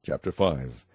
Chapter 5.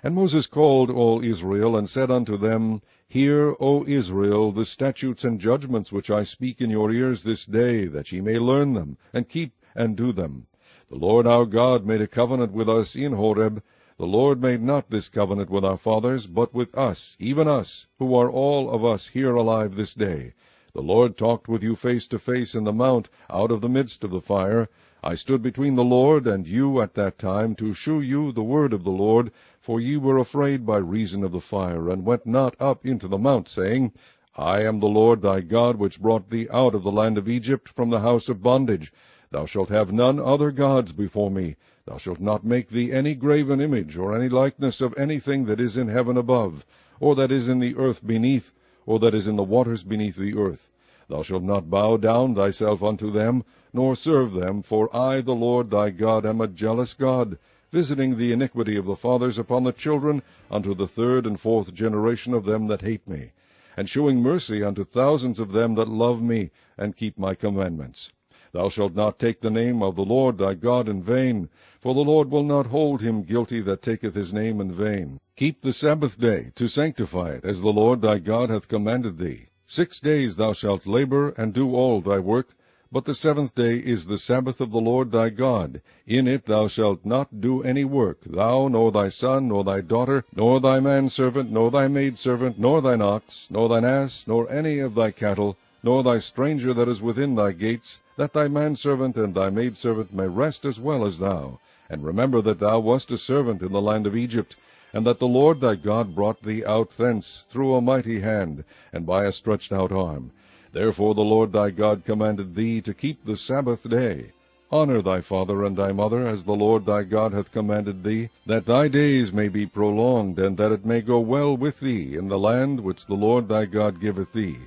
And Moses called all Israel, and said unto them, Hear, O Israel, the statutes and judgments which I speak in your ears this day, that ye may learn them, and keep and do them. The Lord our God made a covenant with us in Horeb. The Lord made not this covenant with our fathers, but with us, even us, who are all of us here alive this day. The Lord talked with you face to face in the mount, out of the midst of the fire. I stood between the Lord and you at that time, to shew you the word of the Lord, for ye were afraid by reason of the fire, and went not up into the mount, saying, I am the Lord thy God, which brought thee out of the land of Egypt, from the house of bondage. Thou shalt have none other gods before me. Thou shalt not make thee any graven image, or any likeness of anything that is in heaven above, or that is in the earth beneath, or that is in the waters beneath the earth. Thou shalt not bow down thyself unto them, nor serve them, for I, the Lord thy God, am a jealous God, visiting the iniquity of the fathers upon the children, unto the third and fourth generation of them that hate me, and shewing mercy unto thousands of them that love me, and keep my commandments. Thou shalt not take the name of the Lord thy God in vain, for the Lord will not hold him guilty that taketh his name in vain. Keep the Sabbath day, to sanctify it, as the Lord thy God hath commanded thee. 6 days thou shalt labor, and do all thy work, but the 7th day is the Sabbath of the Lord thy God. In it thou shalt not do any work, thou, nor thy son, nor thy daughter, nor thy manservant, nor thy maidservant, nor thine ox, nor thine ass, nor any of thy cattle, nor thy stranger that is within thy gates, that thy manservant and thy maidservant may rest as well as thou. And remember that thou wast a servant in the land of Egypt, and that the Lord thy God brought thee out thence through a mighty hand, and by a stretched out arm. Therefore the Lord thy God commanded thee to keep the Sabbath day. Honor thy father and thy mother, as the Lord thy God hath commanded thee, that thy days may be prolonged, and that it may go well with thee in the land which the Lord thy God giveth thee.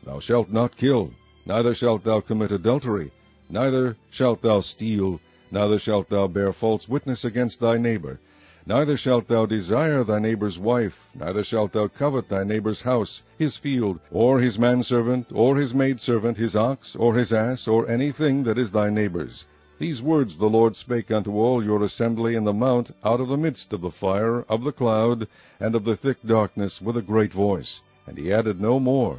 Thou shalt not kill, neither shalt thou commit adultery, neither shalt thou steal, neither shalt thou bear false witness against thy neighbor. Neither shalt thou desire thy neighbor's wife, neither shalt thou covet thy neighbor's house, his field, or his manservant, or his maidservant, his ox, or his ass, or anything that is thy neighbor's. These words the Lord spake unto all your assembly in the mount, out of the midst of the fire, of the cloud, and of the thick darkness, with a great voice. And he added no more.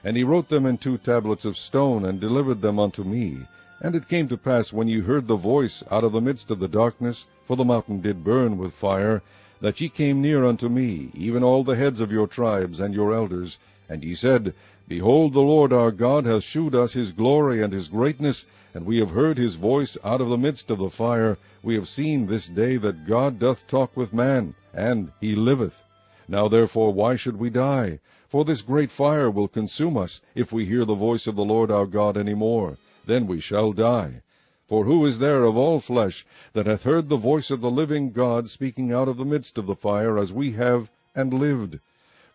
And he wrote them in 2 tablets of stone, and delivered them unto me. And it came to pass, when ye heard the voice out of the midst of the darkness, for the mountain did burn with fire, that ye came near unto me, even all the heads of your tribes and your elders, and ye said, Behold, the Lord our God hath shewed us his glory and his greatness, and we have heard his voice out of the midst of the fire. We have seen this day that God doth talk with man, and he liveth. Now therefore why should we die? For this great fire will consume us, if we hear the voice of the Lord our God any more. Then we shall die. For who is there of all flesh that hath heard the voice of the living God speaking out of the midst of the fire, as we have, and lived?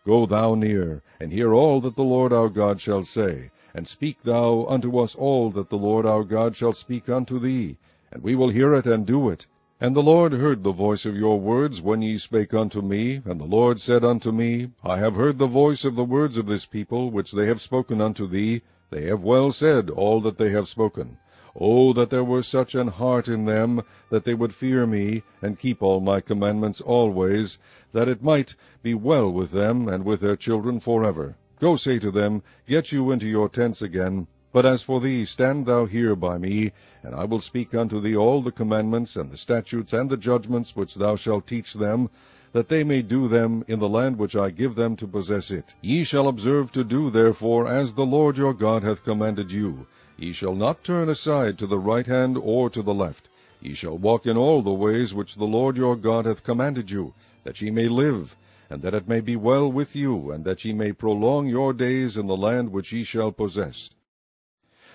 Go thou near, and hear all that the Lord our God shall say, and speak thou unto us all that the Lord our God shall speak unto thee, and we will hear it and do it. And the Lord heard the voice of your words when ye spake unto me, and the Lord said unto me, I have heard the voice of the words of this people, which they have spoken unto thee. They have well said all that they have spoken. O that there were such an heart in them, that they would fear me, and keep all my commandments always, that it might be well with them and with their children forever. Go say to them, Get you into your tents again. But as for thee, stand thou here by me, and I will speak unto thee all the commandments, and the statutes, and the judgments, which thou shalt teach them, that they may do them in the land which I give them to possess it. Ye shall observe to do therefore as the Lord your God hath commanded you. Ye shall not turn aside to the right hand or to the left. Ye shall walk in all the ways which the Lord your God hath commanded you, that ye may live, and that it may be well with you, and that ye may prolong your days in the land which ye shall possess.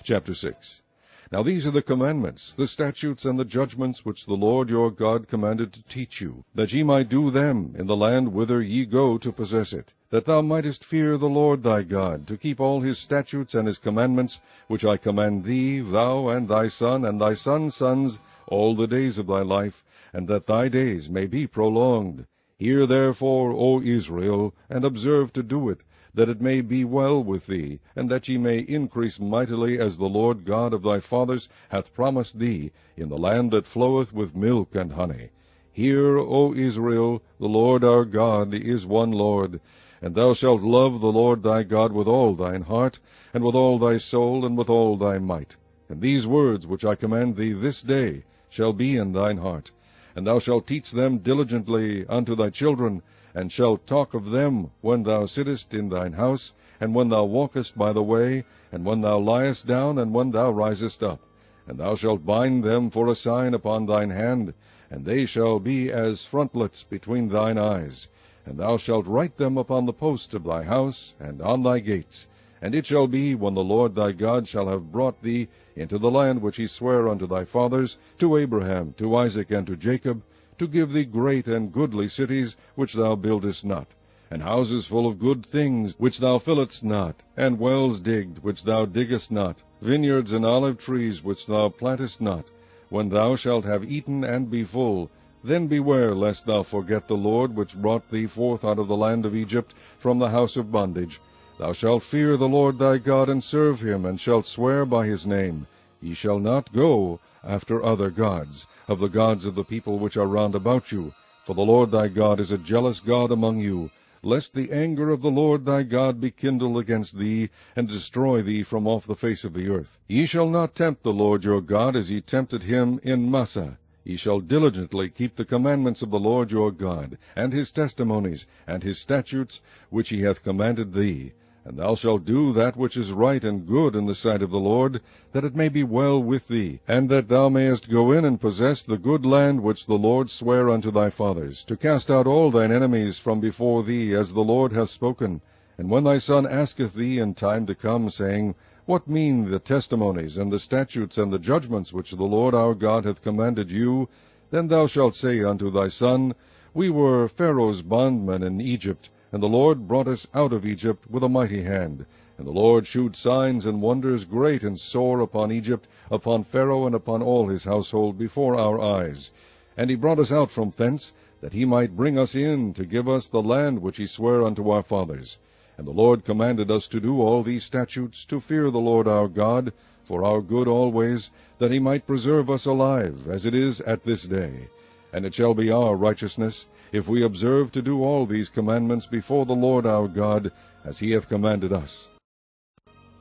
Chapter 6. Now these are the commandments, the statutes, and the judgments, which the Lord your God commanded to teach you, that ye might do them in the land whither ye go to possess it, that thou mightest fear the Lord thy God, to keep all his statutes and his commandments, which I command thee, thou and thy son and thy son's sons, all the days of thy life, and that thy days may be prolonged. Hear therefore, O Israel, and observe to do it, that it may be well with thee, and that ye may increase mightily, as the Lord God of thy fathers hath promised thee, in the land that floweth with milk and honey. Hear, O Israel, the Lord our God is one Lord. And thou shalt love the Lord thy God with all thine heart, and with all thy soul, and with all thy might. And these words which I command thee this day shall be in thine heart. And thou shalt teach them diligently unto thy children, and shalt talk of them when thou sittest in thine house, and when thou walkest by the way, and when thou liest down, and when thou risest up. And thou shalt bind them for a sign upon thine hand, and they shall be as frontlets between thine eyes. And thou shalt write them upon the posts of thy house, and on thy gates. And it shall be, when the Lord thy God shall have brought thee into the land which he sware unto thy fathers, to Abraham, to Isaac, and to Jacob, to give thee great and goodly cities, which thou buildest not, and houses full of good things, which thou fillest not, and wells digged, which thou diggest not, vineyards and olive trees, which thou plantest not. When thou shalt have eaten and be full, then beware lest thou forget the Lord, which brought thee forth out of the land of Egypt, from the house of bondage. Thou shalt fear the Lord thy God, and serve him, and shalt swear by his name. Ye shall not go after other gods, of the gods of the people which are round about you. For the Lord thy God is a jealous God among you, lest the anger of the Lord thy God be kindled against thee, and destroy thee from off the face of the earth. Ye shall not tempt the Lord your God, as ye tempted him in Massah. Ye shall diligently keep the commandments of the Lord your God, and his testimonies, and his statutes, which he hath commanded thee. And thou shalt do that which is right and good in the sight of the Lord, that it may be well with thee, and that thou mayest go in and possess the good land which the Lord sware unto thy fathers, to cast out all thine enemies from before thee, as the Lord hath spoken. And when thy son asketh thee in time to come, saying, What mean the testimonies, and the statutes, and the judgments which the Lord our God hath commanded you? Then thou shalt say unto thy son, We were Pharaoh's bondmen in Egypt, and the Lord brought us out of Egypt with a mighty hand. And the Lord shewed signs and wonders great and sore upon Egypt, upon Pharaoh, and upon all his household, before our eyes. And he brought us out from thence, that he might bring us in, to give us the land which he sware unto our fathers. And the Lord commanded us to do all these statutes, to fear the Lord our God, for our good always, that he might preserve us alive, as it is at this day. And it shall be our righteousness, if we observe to do all these commandments before the Lord our God, as he hath commanded us.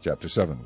Chapter 7.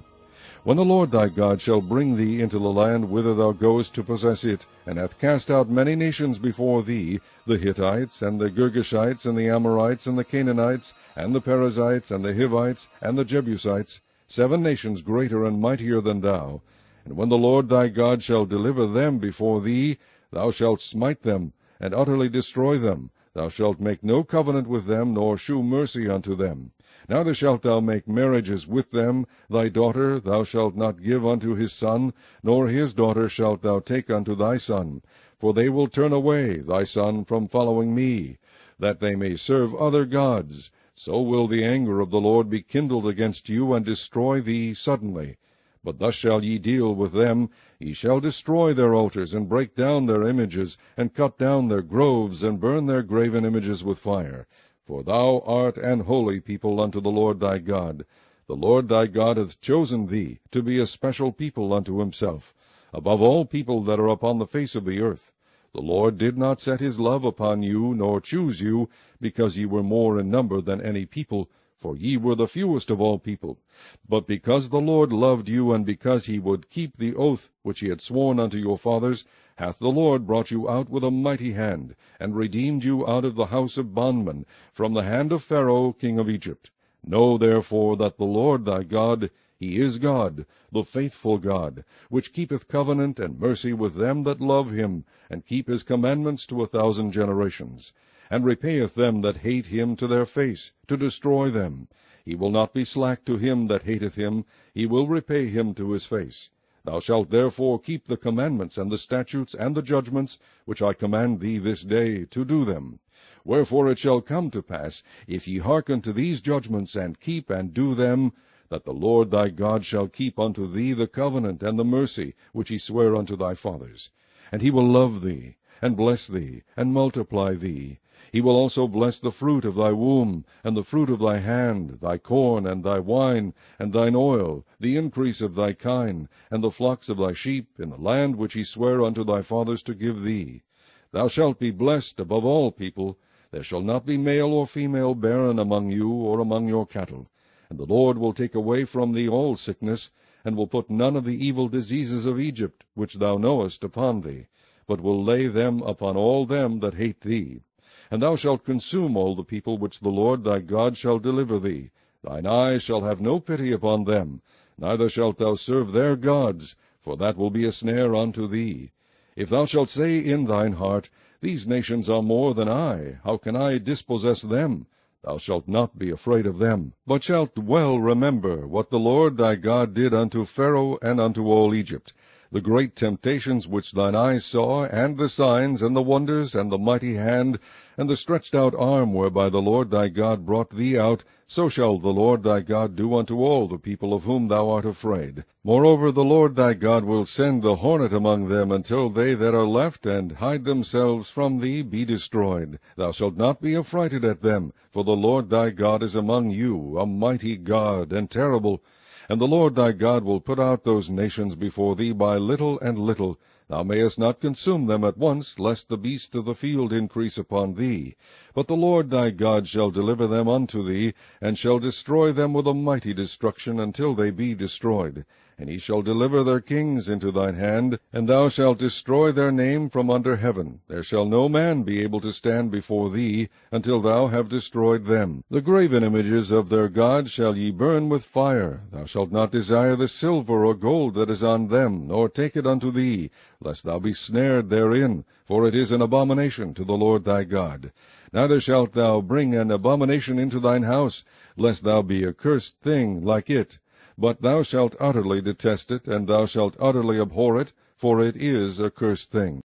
When the Lord thy God shall bring thee into the land whither thou goest to possess it, and hath cast out many nations before thee, the Hittites, and the Girgashites, and the Amorites, and the Canaanites, and the Perizzites, and the Hivites, and the Jebusites, 7 nations greater and mightier than thou, and when the Lord thy God shall deliver them before thee, thou shalt smite them, and utterly destroy them. Thou shalt make no covenant with them, nor shew mercy unto them. Neither shalt thou make marriages with them. Thy daughter thou shalt not give unto his son, nor his daughter shalt thou take unto thy son. For they will turn away thy son from following me, that they may serve other gods. So will the anger of the Lord be kindled against you, and destroy thee suddenly. But thus shall ye deal with them. Ye shall destroy their altars, and break down their images, and cut down their groves, and burn their graven images with fire. For thou art an holy people unto the Lord thy God. The Lord thy God hath chosen thee to be a special people unto himself, above all people that are upon the face of the earth. The Lord did not set his love upon you, nor choose you, because ye were more in number than any people, for ye were the fewest of all people. But because the Lord loved you, and because he would keep the oath which he had sworn unto your fathers, hath the Lord brought you out with a mighty hand, and redeemed you out of the house of bondmen, from the hand of Pharaoh king of Egypt. Know therefore that the Lord thy God, he is God, the faithful God, which keepeth covenant and mercy with them that love him, and keep his commandments to 1,000 generations, and repayeth them that hate him to their face, to destroy them. He will not be slack to him that hateth him, he will repay him to his face. Thou shalt therefore keep the commandments, and the statutes, and the judgments, which I command thee this day, to do them. Wherefore it shall come to pass, if ye hearken to these judgments, and keep and do them, that the Lord thy God shall keep unto thee the covenant and the mercy which he sware unto thy fathers. And he will love thee, and bless thee, and multiply thee. He will also bless the fruit of thy womb, and the fruit of thy hand, thy corn, and thy wine, and thine oil, the increase of thy kine, and the flocks of thy sheep, in the land which he sware unto thy fathers to give thee. Thou shalt be blessed above all people. There shall not be male or female barren among you or among your cattle. And the Lord will take away from thee all sickness, and will put none of the evil diseases of Egypt, which thou knowest, upon thee, but will lay them upon all them that hate thee. And thou shalt consume all the people which the Lord thy God shall deliver thee. Thine eye shall have no pity upon them, neither shalt thou serve their gods, for that will be a snare unto thee. If thou shalt say in thine heart, These nations are more than I, how can I dispossess them? Thou shalt not be afraid of them, but shalt well remember what the Lord thy God did unto Pharaoh and unto all Egypt, the great temptations which thine eyes saw, and the signs, and the wonders, and the mighty hand, and the stretched out arm whereby the Lord thy God brought thee out, so shall the Lord thy God do unto all the people of whom thou art afraid. Moreover, the Lord thy God will send the hornet among them, until they that are left and hide themselves from thee be destroyed. Thou shalt not be affrighted at them, for the Lord thy God is among you, a mighty God, and terrible. And the Lord thy God will put out those nations before thee by little and little. Thou mayest not consume them at once, lest the beasts of the field increase upon thee. But the Lord thy God shall deliver them unto thee, and shall destroy them with a mighty destruction until they be destroyed. And he shall deliver their kings into thine hand, and thou shalt destroy their name from under heaven. There shall no man be able to stand before thee, until thou have destroyed them. The graven images of their gods shall ye burn with fire. Thou shalt not desire the silver or gold that is on them, nor take it unto thee, lest thou be snared therein, for it is an abomination to the Lord thy God. Neither shalt thou bring an abomination into thine house, lest thou be a cursed thing like it. But thou shalt utterly detest it, and thou shalt utterly abhor it, for it is a cursed thing.